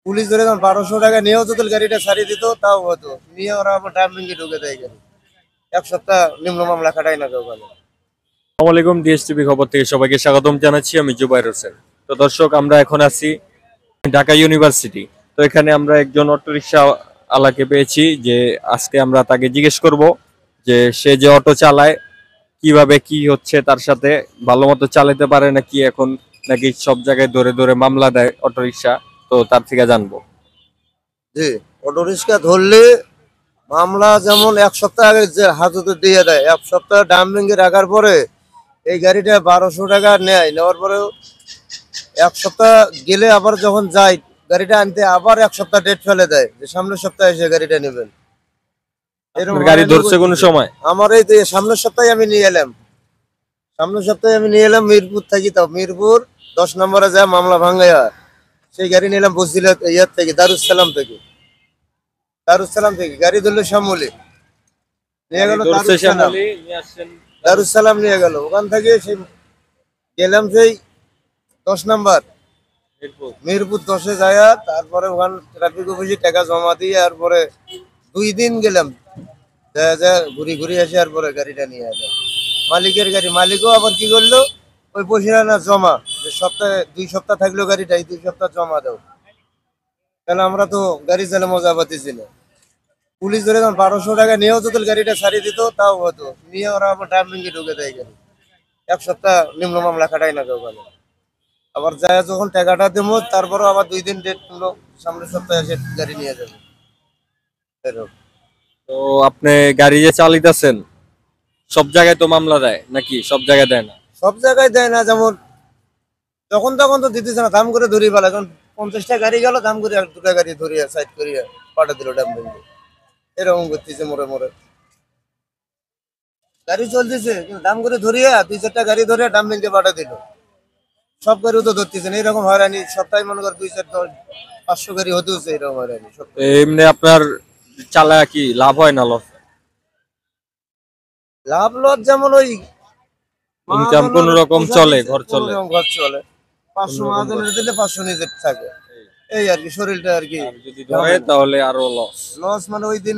Police ধরে যখন 1200 টাকা নিয়েও যদি গাড়িটা ছাড়িয়ে দিত তাও হতো, নিয়ে ওরা আবার ড্রাইভিংয়ে ঢুকে দেয় গাড়ি। এক সপ্তাহ নিম্ন মামলা খাটাই না কেউ বলে। আসসালামু আলাইকুম, ডিএসটিভি খবর থেকে সবাইকে স্বাগতম জানাচ্ছি। আমি জুবাইর হোসেন। তো দর্শক, আমরা এখন আছি ঢাকা ইউনিভার্সিটি। তো এখানে আমরা একজন অটোরিকশা আলাকে পেয়েছি, যে আজকে আমরা তাকে জিজ্ঞেস করব যে সে যে অটো চালায় কিভাবে কি হচ্ছে, তার সাথে ভালো মতো চালাতে পারে নাকি এখন, নাকি সব জায়গায় ধরে ধরে মামলা দেয় অটোরিকশা। তো তার থেকে জানবো। জি, অটো রিক্সা ধরলে মামলা যেমন এক সপ্তাহ আগে যে হাজতে দিয়ে দেয়, এক সপ্তাহ ডাম্পিংয়ে রাখার পরে এই গাড়িটা 1200 টাকা নেয়, নেওয়ার পরেও এক সপ্তাহ গেলে আবার যখন যায় গাড়িটা আনতে আবার এক সপ্তাহ ডেট ফেলে দেয় যে সামনের সপ্তাহে এসে গাড়িটা নেবেন। এরকম গাড়ি ধরছে কোন সময়? আমার এই তো সামনের সপ্তাহে আমি নিয়ে এলাম, মিরপুর থাকি, তো মিরপুর 10 নম্বরে যা মামলা ভাঙ্গাইয়া সেই গাড়ি নিলাম বসিলা ইয়ার থেকে, দারুসালাম থেকে গাড়ি ধরলো শ্যামলি, নিয়ে গেল দারুসালাম নিয়ে গেল। ওখান থেকে সেই গেলাম সেই 10 নাম্বার মিরপুর 10-এ যায়, তারপরে ওখানে ট্রাফিক অফিসে টাকা জমা দিয়ে তারপরে 2 দিন গেলাম, ঘুরি ঘুরি আসে আর পরে গাড়িটা নিয়ে এলাম। মালিকের গাড়ি, মালিকও আবার কি করলো, ওই পয়সা না জমা, যে সপ্তাহে 2 সপ্তাহ থাকলো গাড়িটা, এই 2 সপ্তাহ জমা দাও। তাহলে আমরা তো গাড়ি চালে মজা পাচ্ছি না। পুলিশ ধরে যখন 1200 টাকা নিয়েও যদি গাড়িটা ছাড়িয়ে দিত তাও হতো, নিয়ে ওরা আবার ড্রাইভিংয়ে ঢুকে দেয় গাড়ি। এক সপ্তাহ নিম্ন মামলা খাটাই না কেউ বলে। আবার যায় যখন টাকাটা দেবো তারপরও আবার 2 দিন ডেট করলো, সামনের সপ্তাহে এসে গাড়ি নিয়ে যাবে। এরকম। তো আপনি গাড়ি যে চালিতেছেন সব জায়গায় তো মামলা দেয় নাকি সব জায়গায় দেয় না? সব জায়গায় দেয় না, যেমন যখন তখন তো দিতেছে না, দাম করে ধরি ফেলা। যখন 50টা গাড়ি গেল দাম করে 2টা গাড়ি ধরিয়া সাইড করিয়া পাঠা দিল ড্রাইভিংয়ে। এরকম করতেছে মোড়ে মোড়ে। গাড়ি চলতেছে কিন্তু দাম করে ধরিয়া 2-4টা গাড়ি ধরে ডাম্পিংয়ে পাঠা দিল। সব গাড়িও তো ধরতেছে না, এরকম হয়রানি সপ্তাহে মনে কর 2-4-500 গাড়ি হতে হচ্ছে, এরকম হয়রানি। এমনি আপনার চালায় কি লাভ হয় না লস? লাভ লস যেমন ওই ইনকাম কোন রকম চলে, ঘর চলে? ঘর চলে। 500 মাহাজনের দিলে 500 নিজের থাকে, এই আর কি। শরীরটা আর কি যদি ধরে তাহলে আরো লস। লস মানে ওই দিন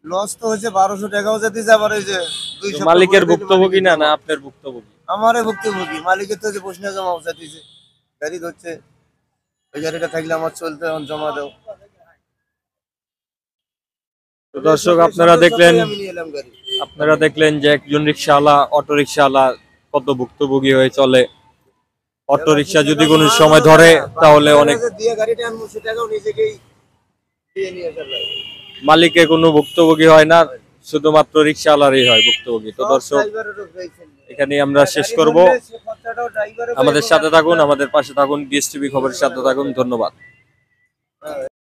লস তো হয়েছে 1200 টাকাও যেতে আবার ওই যে 200 মালিকের ভুক্তভোগী না না আপনার ভুক্তভোগী? আমারে ভুক্তভোগী। মালিকের তো যে প্রশ্ন জমা উঠাইছে, গাড়ি ধরছে, ওই গাড়িটা থাকলে আমার চলতে এখন জমা দাও। তো দর্শক, আপনারা দেখলেন যে একজন রিক্সাওয়ালা, অটো রিক্সাওয়ালা কত ভুক্তভোগী হয়ে চলে। অটো রিক্সা যদি কোনো সময় ধরে তাহলে অনেক, দিয়ে গাড়িটা আনবো সেটাকেও নিজেকেই দিয়ে নিয়ে চলে। মালিকের কোনো ভুক্তভোগী হয় না, শুধুমাত্র রিক্সাওয়ালারই হয় ভুক্তভোগী। তো দর্শক, এখানে আমরা শেষ করব। আমাদের সাথে থাকুন, আমাদের পাশে থাকুন, ডিএসটিভি খবরের সাথে থাকুন। ধন্যবাদ।